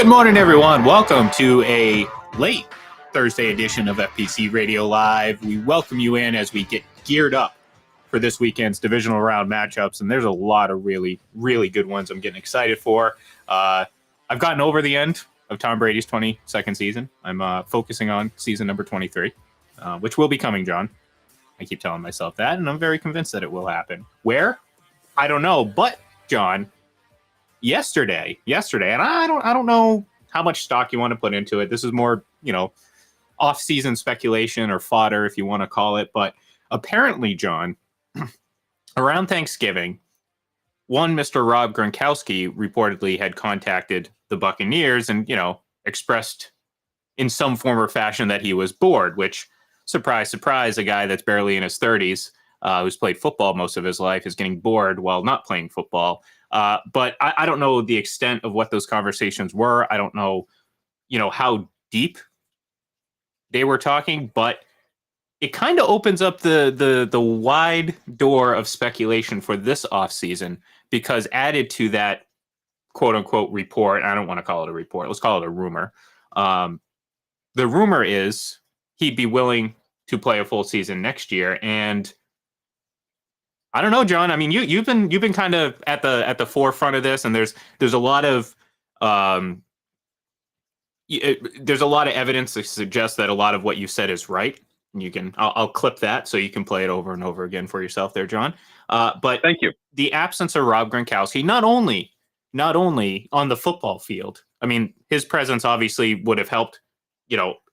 Good morning, everyone. Welcome to a late Thursday edition of FPC Radio Live. We welcome you in as we get geared up for this weekend's divisional round matchups, and there's a lot of really, really good ones I'm getting excited for. I've gotten over the end of Tom Brady's 22nd season. I'm focusing on season number 23, which will be coming, John. I keep telling myself that, and I'm very convinced that it will happen. Where? I don't know, but, John, yesterday, and I don't know how much stock you want to put into it. This is more, off-season speculation or fodder, if you want to call it. But apparently, John, around Thanksgiving, one Mr. Rob Gronkowski reportedly had contacted the Buccaneers and, expressed in some form or fashion that he was bored, which, surprise, surprise, a guy that's barely in his 30s, who's played football most of his life, is getting bored while not playing football. But I don't know the extent of what those conversations were. I don't know, how deep they were talking, but it kind of opens up the wide door of speculation for this offseason, because added to that quote unquote report, I don't want to call it a report, let's call it a rumor. The rumor is he'd be willing to play a full season next year. And I don't know, John. I mean, you've been kind of at the forefront of this, and there's a lot of evidence to suggest that a lot of what you said is right. And I'll clip that so you can play it over and over again for yourself there, John. But thank you. The absence of Rob Gronkowski, not only on the football field. I mean, his presence obviously would have helped,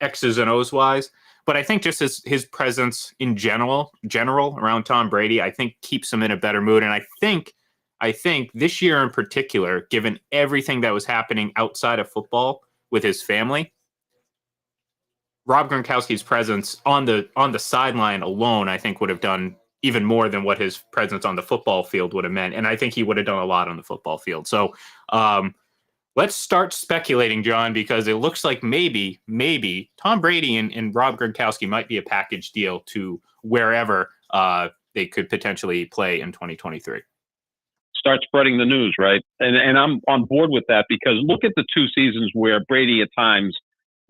X's and O's wise. But I think just his presence in general around Tom Brady, I think keeps him in a better mood. And I think this year in particular, given everything that was happening outside of football with his family, Rob Gronkowski's presence on the sideline alone, I think would have done even more than what his presence on the football field would have meant. And I think he would have done a lot on the football field. So let's start speculating, John, because it looks like maybe Tom Brady and Rob Gronkowski might be a package deal to wherever they could potentially play in 2023. Start spreading the news, right? And I'm on board with that, because look at the two seasons where Brady at times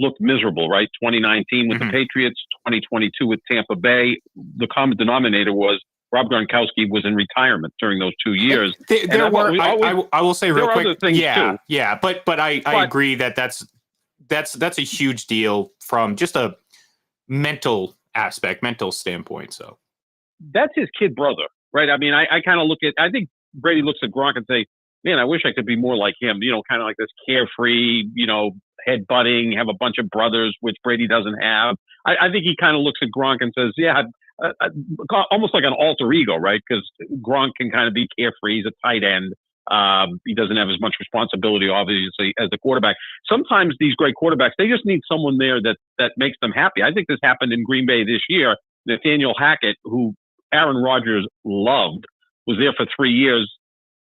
looked miserable, right? 2019 with the Patriots, 2022 with Tampa Bay. The common denominator was Rob Gronkowski was in retirement during those 2 years. I will say real quick. Yeah. But I agree that that's a huge deal from just a mental standpoint. So that's his kid brother, right? I mean, I kind of I think Brady looks at Gronk and say, man, I wish I could be more like him, kind of like this carefree, headbutting, have a bunch of brothers, which Brady doesn't have. I think he kind of looks at Gronk and says, yeah, almost like an alter ego, right? Because Gronk can kind of be carefree. He's a tight end. He doesn't have as much responsibility, obviously, as the quarterback. Sometimes these great quarterbacks, they just need someone there that makes them happy. I think this happened in Green Bay this year. Nathaniel Hackett, who Aaron Rodgers loved, was there for 3 years.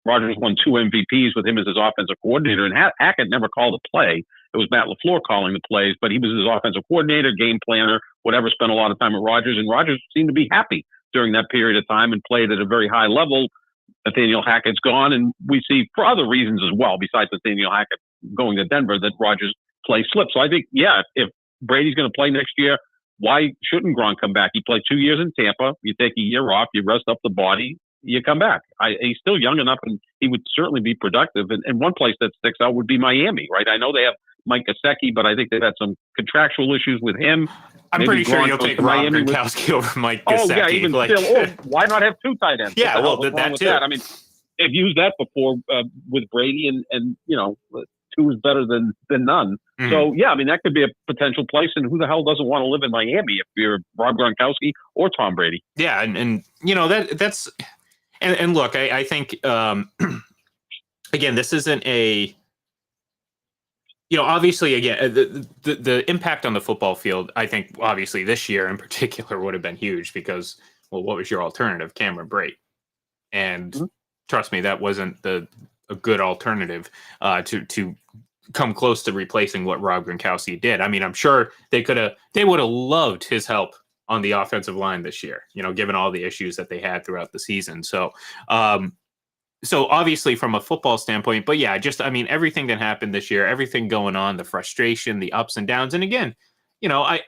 Rodgers won 2 MVPs with him as his offensive coordinator, and Hackett never called a play. It was Matt LaFleur calling the plays, but he was his offensive coordinator, game planner, whatever, spent a lot of time with Rodgers, and Rodgers seemed to be happy during that period of time and played at a very high level. Nathaniel Hackett's gone, and we see, for other reasons as well, besides Nathaniel Hackett going to Denver, that Rodgers' play slipped. So I think, if Brady's going to play next year, why shouldn't Gronk come back? He played 2 years in Tampa. You take a year off, you rest up the body, you come back. He's still young enough, and he would certainly be productive. And one place that sticks out would be Miami, right? I know they have Mike Gesicki, but I think they've had some contractual issues with him. I'm pretty sure you'll take Rob Gronkowski over Mike Gesicki. Oh, yeah, even still. Why not have 2 tight ends? Yeah, well, that too. I mean, they've used that before with Brady, and 2 is better than none. Mm-hmm. So, yeah, I mean, that could be a potential place. And who the hell doesn't want to live in Miami if you're Rob Gronkowski or Tom Brady? Yeah, and that's – and look, I think, again, this isn't a – obviously, again, the impact on the football field, I think, obviously, this year in particular would have been huge because, well, what was your alternative? Cameron Brate. And trust me, that wasn't a good alternative to come close to replacing what Rob Gronkowski did. I mean, I'm sure they would have loved his help on the offensive line this year, given all the issues that they had throughout the season. So So obviously from a football standpoint, but yeah, just, I mean, everything that happened this year, everything going on, the frustration, the ups and downs. And again, I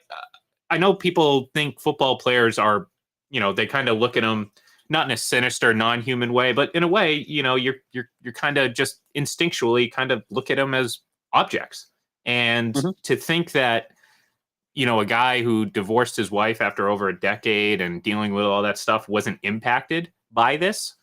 know people think football players are, they kind of look at them not in a sinister, non-human way, but in a way, you're kind of just instinctually kind of look at them as objects. And Mhm. to think that, a guy who divorced his wife after over a decade and dealing with all that stuff wasn't impacted by this.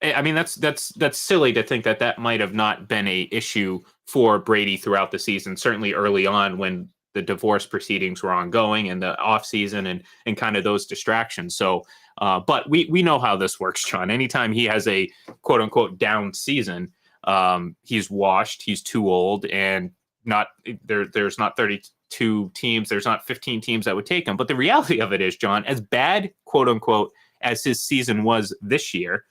I mean, that's silly to think that that might have not been a issue for Brady throughout the season. Certainly early on when the divorce proceedings were ongoing and the off season and kind of those distractions. So, but we know how this works, John. Anytime he has a quote unquote down season, he's washed. He's too old, and not there. There's not 32 teams. There's not 15 teams that would take him. But the reality of it is, John, as bad quote unquote as his season was this year.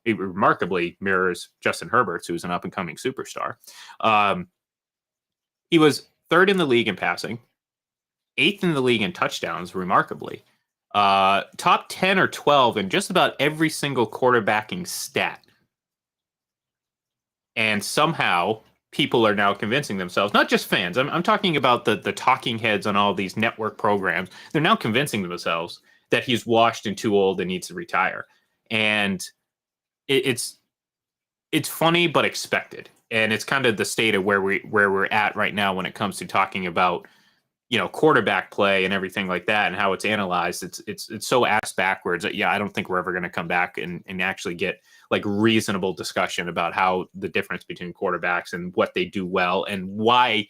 It remarkably mirrors Justin Herbert, who's an up-and-coming superstar. He was third in the league in passing, eighth in the league in touchdowns, remarkably. Top 10 or 12 in just about every single quarterbacking stat. And somehow people are now convincing themselves, not just fans, I'm talking about the talking heads on all these network programs. They're now convincing themselves that he's washed and too old and needs to retire. And it's funny but expected, and it's kind of the state of where we're at right now when it comes to talking about quarterback play and everything like that and how it's analyzed. It's so ass backwards that I don't think we're ever going to come back and actually get like reasonable discussion about how the difference between quarterbacks and what they do well and why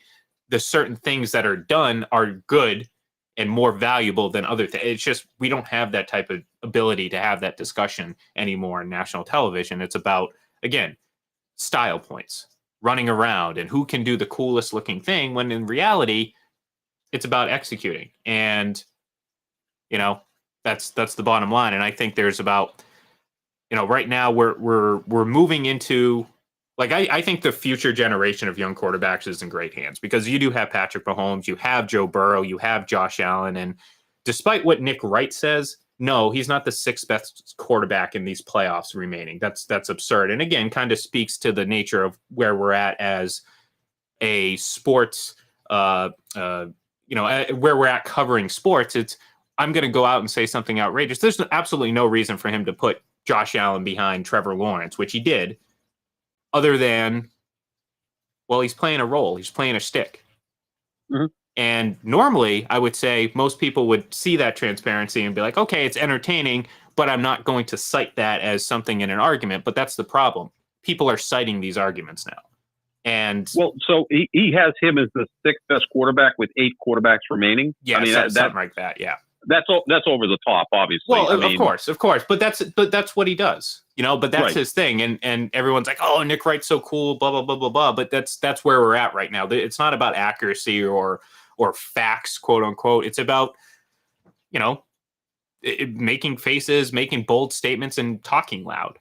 the certain things that are done are good and more valuable than other things. It's just we don't have that type of ability to have that discussion anymore on national television. It's about, again, style points, running around, and who can do the coolest looking thing, when in reality, it's about executing. And, that's the bottom line. And I think there's about, right now we're moving into, like, I think the future generation of young quarterbacks is in great hands, because you do have Patrick Mahomes, you have Joe Burrow, you have Josh Allen. And despite what Nick Wright says, no, he's not the sixth best quarterback in these playoffs remaining. That's absurd. And again, kind of speaks to the nature of where we're at as a sports, where we're at covering sports. It's, I'm going to go out and say something outrageous. There's absolutely no reason for him to put Josh Allen behind Trevor Lawrence, which he did, other than, well, he's playing a role. He's playing a stick. Mm-hmm. And normally, I would say most people would see that transparency and be like, okay, it's entertaining, but I'm not going to cite that as something in an argument. But that's the problem. People are citing these arguments now. And well, so he has him as the sixth best quarterback with 8 quarterbacks remaining. Yeah, I mean, something like that. Yeah. That's over the top, obviously. Well, of course, but that's what he does, But that's right. His thing, and everyone's like, "Oh, Nick Wright's so cool," blah blah blah blah blah. But that's where we're at right now. It's not about accuracy or facts, quote unquote. It's about making faces, making bold statements, and talking loud,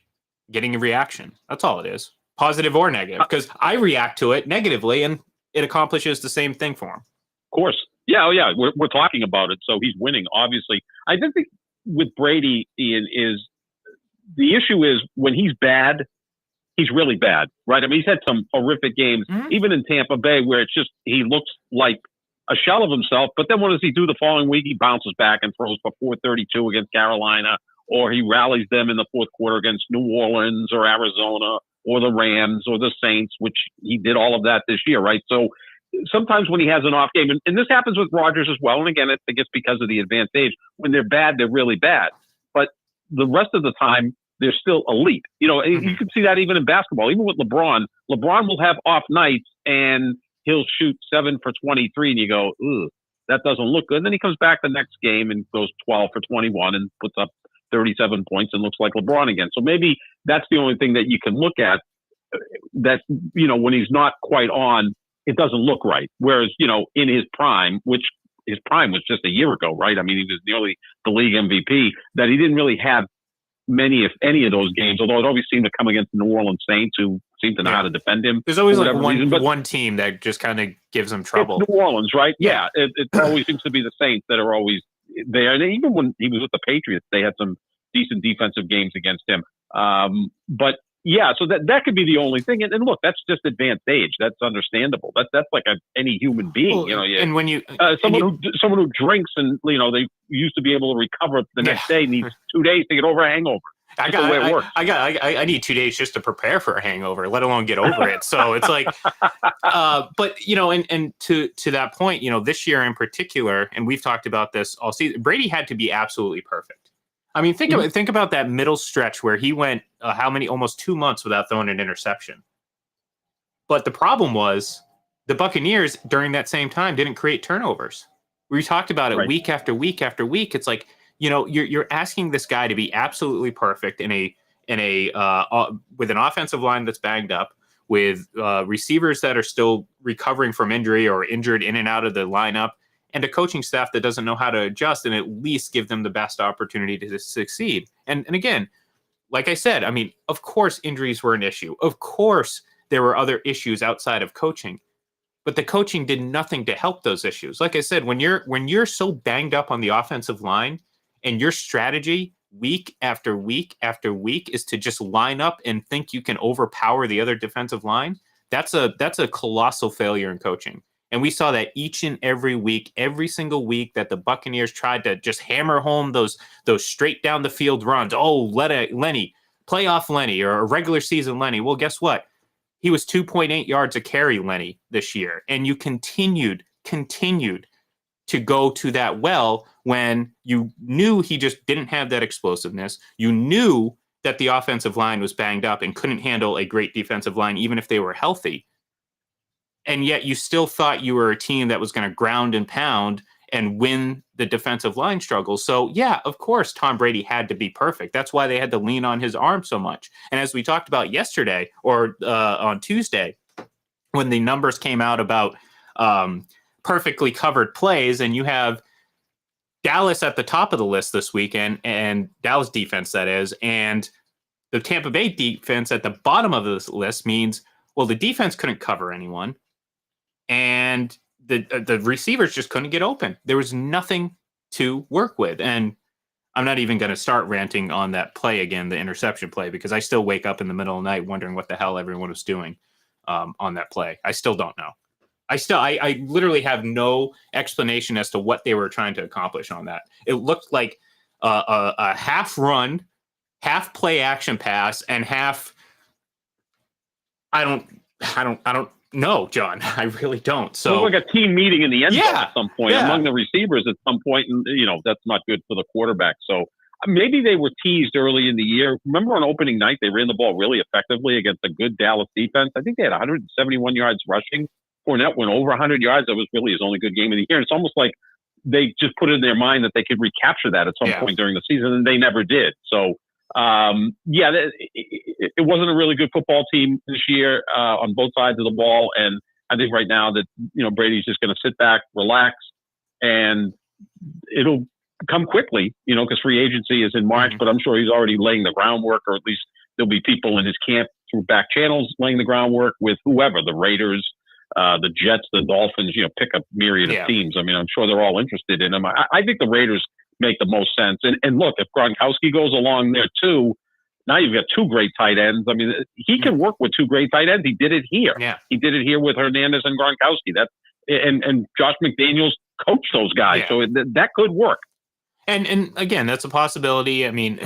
getting a reaction. That's all it is, positive or negative. Because I react to it negatively, and it accomplishes the same thing for him. Of course. Yeah, we're talking about it, so he's winning, obviously. I think with Brady, Ian, is the issue is when he's bad, he's really bad, right? I mean, he's had some horrific games, even in Tampa Bay, where it's just he looks like a shell of himself. But then what does he do the following week? He bounces back and throws for 432 against Carolina, or he rallies them in the fourth quarter against New Orleans or Arizona or the Rams or the Saints, which he did all of that this year, right? So sometimes when he has an off game, and this happens with Rodgers as well, and again, I think it's because of the advanced age. When they're bad, they're really bad. But the rest of the time, they're still elite. You can see that even in basketball. Even with LeBron will have off nights, and he'll shoot 7 for 23, and you go, "Ugh, that doesn't look good." And then he comes back the next game and goes 12 for 21 and puts up 37 points and looks like LeBron again. So maybe that's the only thing that you can look at, that, when he's not quite on, it doesn't look right. Whereas, in his prime, which his prime was just a year ago, right? I mean, he was nearly the league MVP, that he didn't really have many, if any, of those games, although it always seemed to come against the New Orleans Saints, who seem to know how to defend him. There's always like one team that just kind of gives him trouble. New Orleans, right? Yeah. It always seems to be the Saints that are always there. And even when he was with the Patriots, they had some decent defensive games against him. But yeah, so that could be the only thing. And look, that's just advanced age. That's understandable. That's like any human being, well, and when you someone who drinks and they used to be able to recover the next day needs 2 days to get over a hangover. I need 2 days just to prepare for a hangover, let alone get over it. So it's like, but and to that point, this year in particular, and we've talked about this all season, Brady had to be absolutely perfect. I mean, think about that middle stretch where he went almost 2 months without throwing an interception. But the problem was the Buccaneers during that same time didn't create turnovers. We talked about it week after week after week. It's like, you're asking this guy to be absolutely perfect with an offensive line that's banged up, with receivers that are still recovering from injury or injured in and out of the lineup, and a coaching staff that doesn't know how to adjust and at least give them the best opportunity to succeed. And again, like I said, I mean, of course, injuries were an issue. Of course, there were other issues outside of coaching, but the coaching did nothing to help those issues. Like I said, when you're so banged up on the offensive line, and your strategy week after week after week is to just line up and think you can overpower the other defensive line, that's a colossal failure in coaching. And we saw that each and every week, every single week that the Buccaneers tried to just hammer home those straight down the field runs. Oh, Lenny, playoff Lenny, or a regular season Lenny. Well, guess what? He was 2.8 yards a carry Lenny this year. And you continued to go to that well when you knew he just didn't have that explosiveness. You knew that the offensive line was banged up and couldn't handle a great defensive line, even if they were healthy. And yet you still thought you were a team that was going to ground and pound and win the defensive line struggles. So yeah, of course, Tom Brady had to be perfect. That's why they had to lean on his arm so much. And as we talked about yesterday or on Tuesday, when the numbers came out about perfectly covered plays, and you have Dallas at the top of the list this weekend, and Dallas defense, that is, and the Tampa Bay defense at the bottom of this list means, well, the defense couldn't cover anyone, and the receivers just couldn't get open. There was nothing to work with. And I'm not even going to start ranting on that play again, the interception play, because I still wake up in the middle of the night wondering what the hell everyone was doing on that play. I still don't know. I literally have no explanation as to what they were trying to accomplish on that. It looked like a half run, half play action pass, and half. I don't know, John. I really don't. So it was like a team meeting in the end zone at some point among the receivers at some point, and that's not good for the quarterback. So maybe they were teased early in the year. Remember on opening night they ran the ball really effectively against a good Dallas defense. I think they had 171 yards rushing. Fournette went over 100 yards. That was really his only good game of the year. And it's almost like they just put it in their mind that they could recapture that at some point during the season, and they never did. So, it wasn't a really good football team this year on both sides of the ball. And I think right now that, Brady's just going to sit back, relax, and it'll come quickly, because free agency is in March, but I'm sure he's already laying the groundwork, or at least there'll be people in his camp through back channels laying the groundwork with whoever, the Raiders, the Jets, the Dolphins, pick a myriad of teams. I mean, I'm sure they're all interested in him. I think the Raiders make the most sense. And look, if Gronkowski goes along there too, now you've got two great tight ends. I mean, he can work with two great tight ends. He did it here. Yeah. He did it here with Hernandez and Gronkowski. And Josh McDaniels coached those guys. So that could work. And again, that's a possibility. I mean,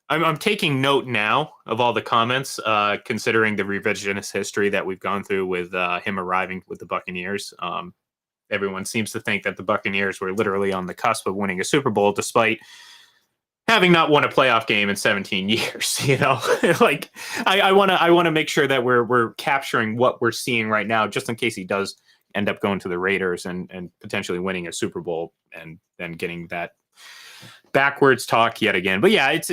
I'm taking note now of all the comments, considering the revisionist history that we've gone through with him arriving with the Buccaneers. Everyone seems to think that the Buccaneers were literally on the cusp of winning a Super Bowl, despite having not won a playoff game in 17 years. Like I want to make sure that we're capturing what we're seeing right now, just in case he does end up going to the Raiders and potentially winning a Super Bowl and then getting that backwards talk yet again. But yeah, it's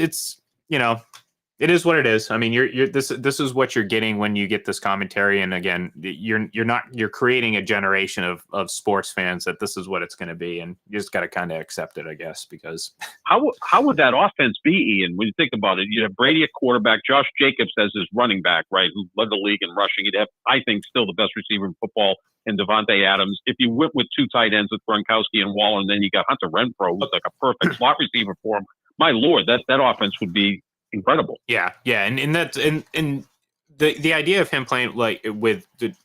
it is what it is. I mean, this is what you're getting when you get this commentary. And again, you're creating a generation of sports fans that this is what it's going to be, and you just got to kind of accept it, I guess. Because how would that offense be, Ian? When you think about it, you have Brady at quarterback, Josh Jacobs as his running back, right, who led the league in rushing. You'd have, I think, still the best receiver in football in Devontae Adams. If you went with two tight ends with Gronkowski and Waller, and then you got Hunter Renfrow, who's like a perfect slot receiver for him. my Lord, that offense would be incredible. Yeah, and that's and the idea of him playing like with the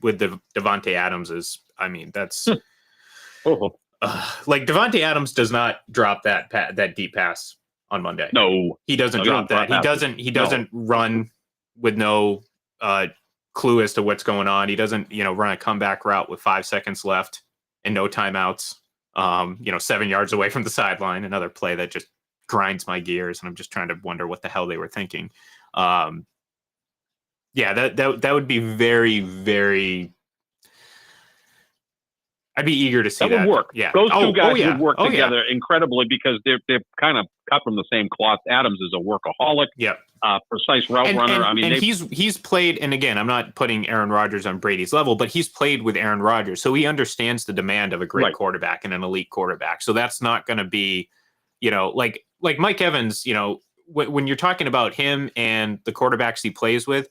Devontae Adams is, I mean, that's like Devontae Adams does not drop that deep pass on Monday. No, he doesn't drop that. He doesn't run with no clue as to what's going on. He doesn't, run a comeback route with 5 seconds left and no timeouts. 7 yards away from the sideline. Another play that just grinds my gears, and I'm just trying to wonder what the hell they were thinking. That would be very, very. I'd be eager to see that. That would work. Yeah, those two guys would work together incredibly because they're kind of cut from the same cloth. Adams is a workaholic. Yep. Precise route runner. I mean, he's played, and again, I'm not putting Aaron Rodgers on Brady's level, but he's played with Aaron Rodgers, so he understands the demand of a great quarterback and an elite quarterback. So that's not going to be, like Mike Evans. When you're talking about him and the quarterbacks he plays with,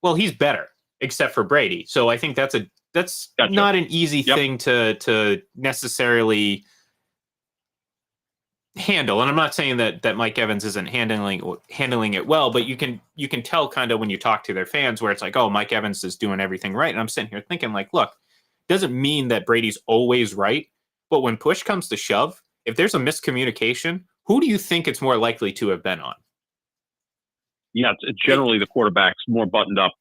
well, he's better, except for Brady. So I think that's gotcha. Not an easy thing to necessarily handle. And I'm not saying that Mike Evans isn't handling it well, but you can tell kind of when you talk to their fans where it's like, oh, Mike Evans is doing everything right. And I'm sitting here thinking like, look, doesn't mean that Brady's always right, but when push comes to shove, if there's a miscommunication, who do you think it's more likely to have been on? Yeah, it's generally the quarterback's more buttoned up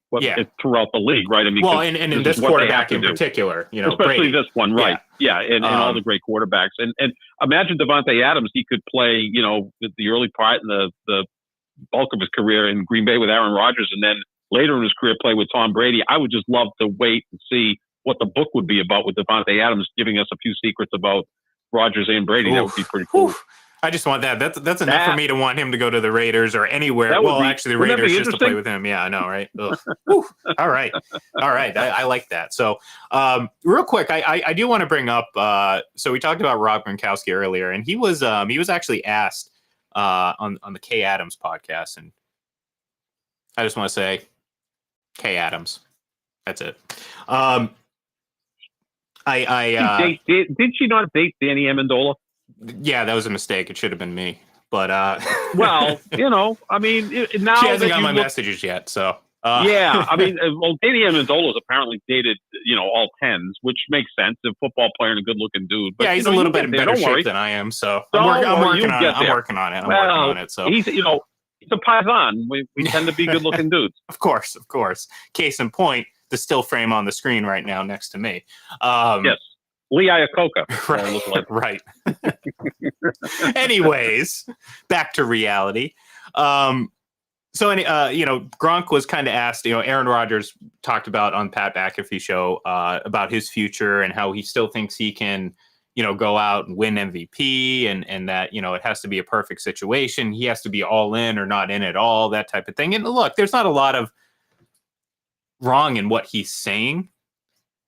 throughout the league, right? I mean, and in this quarterback in particular, especially Brady. This one, right? Yeah, and all the great quarterbacks. And imagine Devontae Adams, he could play, the early part and the bulk of his career in Green Bay with Aaron Rodgers, and then later in his career play with Tom Brady. I would just love to wait and see what the book would be about with Devontae Adams giving us a few secrets about Rodgers and Brady. That would be pretty cool. I just want that. That's enough for me to want him to go to the Raiders or anywhere. Well, actually, the Raiders just to play with him. Yeah, I know, right? All right. I like that. So, real quick, I do want to bring up. So we talked about Rob Gronkowski earlier, and he was actually asked on the Kay Adams podcast, and I just want to say, Kay Adams. That's it. Did she not date Danny Amendola? Yeah, that was a mistake. It should have been me. But well, I mean, now she hasn't got my messages yet. So yeah, I mean, Danny Amendola is apparently dated, all tens, which makes sense. A football player and a good-looking dude. But, he's a little bit in better shape than I am. So I'm working on it. So he's a paisan. We tend to be good-looking dudes. Of course. Case in point, the still frame on the screen right now next to me. Yes. Lee Iacocca. Right. Anyways, back to reality. So, Gronk was kind of asked, Aaron Rodgers talked about on Pat McAfee show about his future and how he still thinks he can, go out and win MVP and that, it has to be a perfect situation. He has to be all in or not in at all, that type of thing. And look, there's not a lot of wrong in what he's saying.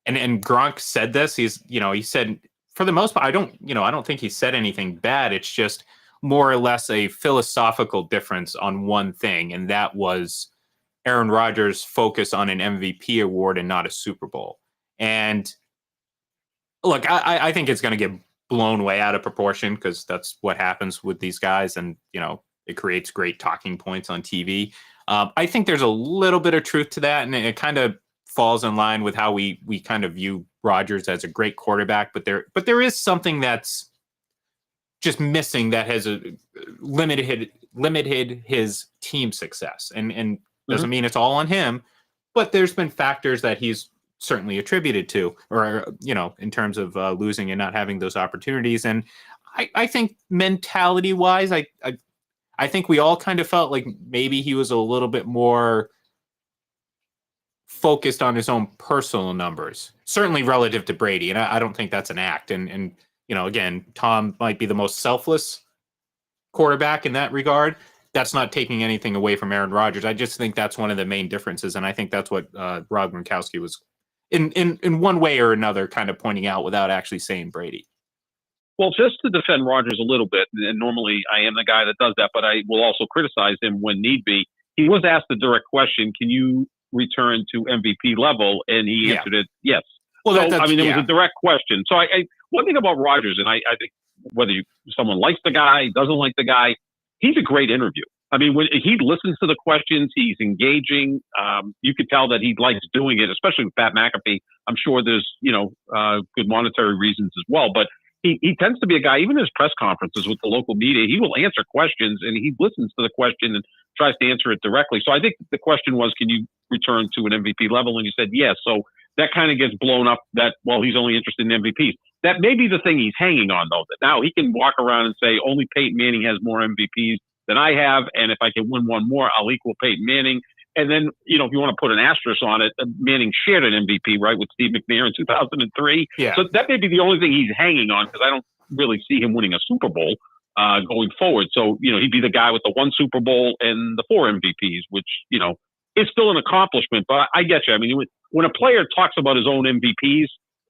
And Gronk said this. He said, for the most part, I don't think he said anything bad. It's just more or less a philosophical difference on one thing, and that was Aaron Rodgers' focus on an MVP award and not a Super Bowl. And look, I think it's going to get blown way out of proportion because that's what happens with these guys, and it creates great talking points on TV. I think there's a little bit of truth to that, and it kind of falls in line with how we kind of view Rodgers as a great quarterback, but there is something that's just missing that has limited his team success, and doesn't mean it's all on him, but there's been factors that he's certainly attributed to, or in terms of losing and not having those opportunities. And I think mentality wise, I think we all kind of felt like maybe he was a little bit more focused on his own personal numbers, certainly relative to Brady. And I don't think that's an act. And again, Tom might be the most selfless quarterback in that regard. That's not taking anything away from Aaron Rodgers. I just think that's one of the main differences. And I think that's what Rob Gronkowski was in one way or another kind of pointing out without actually saying Brady. Well, just to defend Rodgers a little bit, and normally I am the guy that does that, but I will also criticize him when need be. He was asked a direct question, can you return to MVP level? And he answered it, yes. Well, so, it was a direct question. So one thing about Rodgers, and I think whether someone likes the guy, doesn't like the guy, he's a great interview. I mean, when he listens to the questions, he's engaging. You could tell that he likes doing it, especially with Pat McAfee. I'm sure there's, good monetary reasons as well, but he tends to be a guy, even in his press conferences with the local media, he will answer questions and he listens to the question and tries to answer it directly. So I think the question was, can you return to an MVP level? And you said yes. So that kind of gets blown up that, well, he's only interested in MVPs. That may be the thing he's hanging on, though, that now he can walk around and say only Peyton Manning has more MVPs than I have, and if I can win one more, I'll equal Peyton Manning. And then, if you want to put an asterisk on it, Manning shared an MVP, right, with Steve McNair in 2003. Yeah. So that may be the only thing he's hanging on, because I don't really see him winning a Super Bowl going forward. So, he'd be the guy with the one Super Bowl and the 4 MVPs, which, is still an accomplishment. But I get you. I mean, when a player talks about his own MVPs,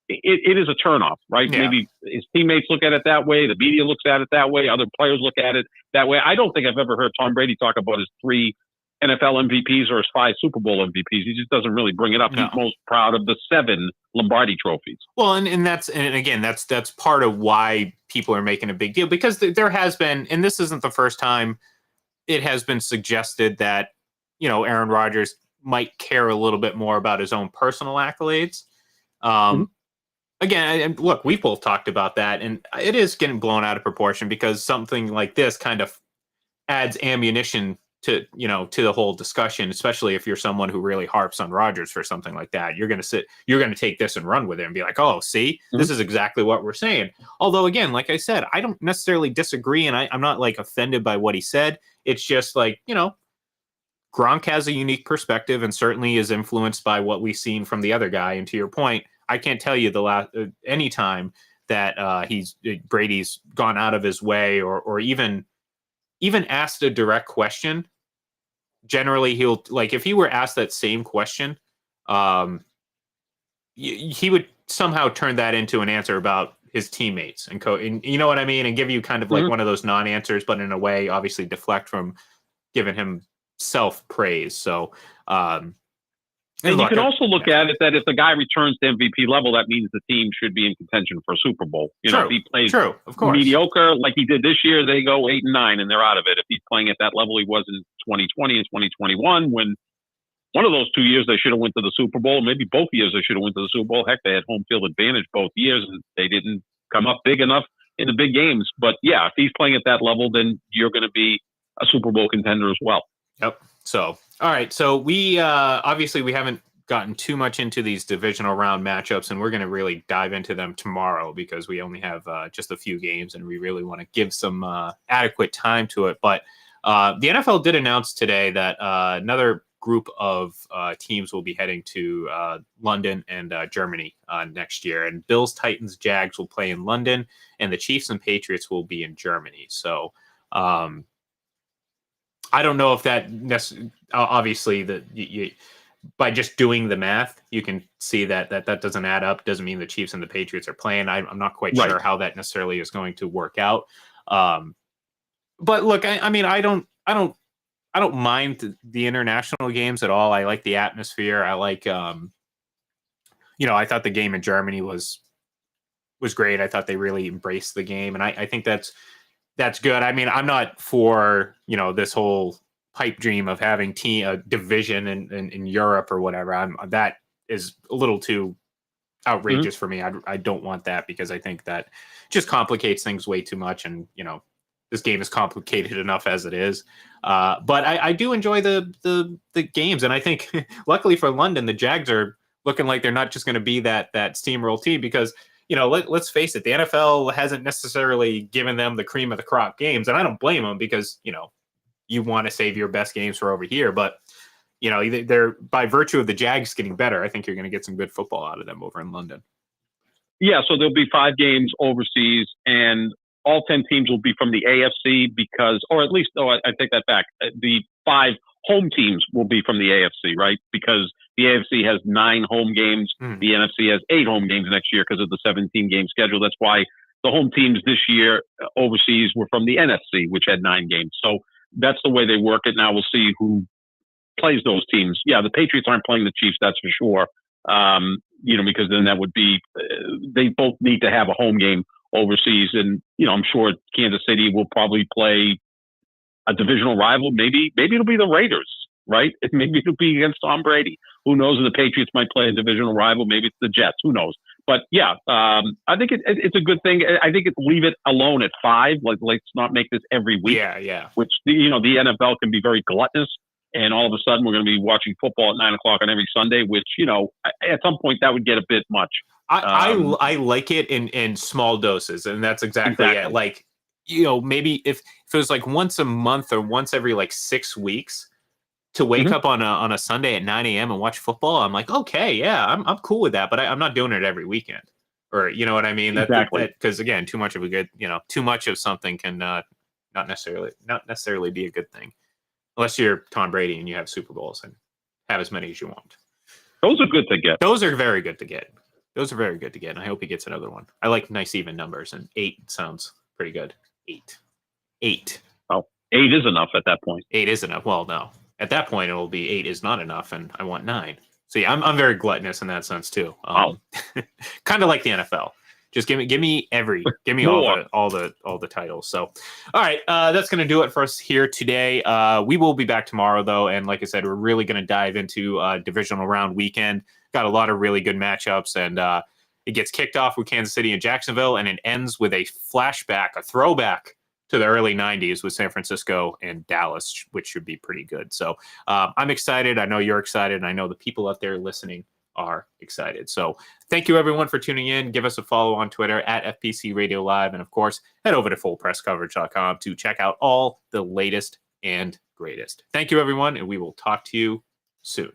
it is a turnoff, right? Yeah. Maybe his teammates look at it that way. The media looks at it that way. Other players look at it that way. I don't think I've ever heard Tom Brady talk about his 3 NFL MVPs or his 5 Super Bowl MVPs. He just doesn't really bring it up. No. He's most proud of the 7 Lombardi trophies. Well, and again, that's part of why people are making a big deal, because there has been, and this isn't the first time it has been suggested that, Aaron Rodgers might care a little bit more about his own personal accolades. Again, and look, we've both talked about that, and it is getting blown out of proportion because something like this kind of adds ammunition to the whole discussion, especially if you're someone who really harps on Rodgers for something like that. You're going to take this and run with it and be like, oh, see, this is exactly what we're saying. Although, again, like I said, I don't necessarily disagree, and I'm not like offended by what he said. It's just like, Gronk has a unique perspective and certainly is influenced by what we've seen from the other guy. And to your point, I can't tell you the last any time that Brady's gone out of his way or even asked a direct question. Generally, he'll, like, if he were asked that same question, he would somehow turn that into an answer about his teammates and you know what I mean, and give you kind of like one of those non-answers, but in a way, obviously deflect from giving him self-praise. So, and you can also look at it that if the guy returns to MVP level, that means the team should be in contention for a Super Bowl. If he plays of course, mediocre like he did this year, they go 8-9 and they're out of it. If he's playing at that level he was in 2020 and 2021, when one of those 2 years they should have went to the Super Bowl, maybe both years they should have went to the Super Bowl. Heck, they had home field advantage both years and they didn't come up big enough in the big games. But yeah, if he's playing at that level, then you're going to be a Super Bowl contender as well. Yep. So, all right. So we obviously we haven't gotten too much into these divisional round matchups, and we're going to really dive into them tomorrow because we only have just a few games, and we really want to give some adequate time to it. But the NFL did announce today that another group of teams will be heading to London and Germany next year, and Bills, Titans, Jags will play in London, and the Chiefs and Patriots will be in Germany. So. I don't know if that obviously that you by just doing the math, you can see that doesn't add up. Doesn't mean the Chiefs and the Patriots are playing. I'm not quite sure how that necessarily is going to work out. But look, I mean, I don't mind the international games at all. I like the atmosphere. I like, I thought the game in Germany was great. I thought they really embraced the game, and I think that's good. I mean, I'm not for, this whole pipe dream of having a division in Europe or whatever. That is a little too outrageous for me. I don't want that because I think that just complicates things way too much. And, this game is complicated enough as it is. But I do enjoy the games. And I think luckily for London, the Jags are looking like they're not just going to be that steamroll team because, let's face it, the NFL hasn't necessarily given them the cream of the crop games. And I don't blame them because, you want to save your best games for over here. But, they're by virtue of the Jags getting better, I think you're going to get some good football out of them over in London. Yeah, so there'll be 5 games overseas, and all 10 teams will be from the AFC I take that back. The 5 home teams will be from the AFC, right? Because the AFC has 9 home games. The NFC has 8 home games next year because of the 17-game schedule. That's why the home teams this year overseas were from the NFC, which had 9 games. So that's the way they work it. Now we'll see who plays those teams. Yeah, the Patriots aren't playing the Chiefs, that's for sure. Because then that would be they both need to have a home game overseas. And, I'm sure Kansas City will probably play a divisional rival. Maybe it'll be the Raiders, right? Maybe it'll be against Tom Brady. Who knows? The Patriots might play a divisional rival. Maybe it's the Jets. Who knows? But yeah, I think it's a good thing. I think leave it alone at 5. Let's not make this every week. Yeah. Which the NFL can be very gluttonous, and all of a sudden we're going to be watching football at 9 o'clock on every Sunday. Which at some point that would get a bit much. I like it in small doses, and that's exactly it. Like, maybe if it was like once a month or once every like 6 weeks to wake up on a Sunday at 9 a.m. and watch football, I'm like, okay, yeah, I'm cool with that, but I'm not doing it every weekend, or you know what I mean? Exactly. Because again, too much of something can not necessarily be a good thing, unless you're Tom Brady and you have Super Bowls and have as many as you want. Those are good to get. Those are very good to get. And I hope he gets another one. I like nice even numbers, and 8 sounds pretty good. 8. Oh, 8 is enough at that point. 8 is enough. Well, no. At that point, it'll be 8 is not enough, and I want 9. So yeah, I'm very gluttonous in that sense too. Kind of like the NFL. Just give me all the titles. So, all right, that's going to do it for us here today. We will be back tomorrow though, and like I said, we're really going to dive into divisional round weekend. Got a lot of really good matchups, and it gets kicked off with Kansas City and Jacksonville, and it ends with a throwback to the early 90s with San Francisco and Dallas, which should be pretty good. So I'm excited. I know you're excited, and I know the people out there listening are excited. So thank you, everyone, for tuning in. Give us a follow on Twitter at FPC Radio Live, and of course, head over to fullpresscoverage.com to check out all the latest and greatest. Thank you, everyone, and we will talk to you soon.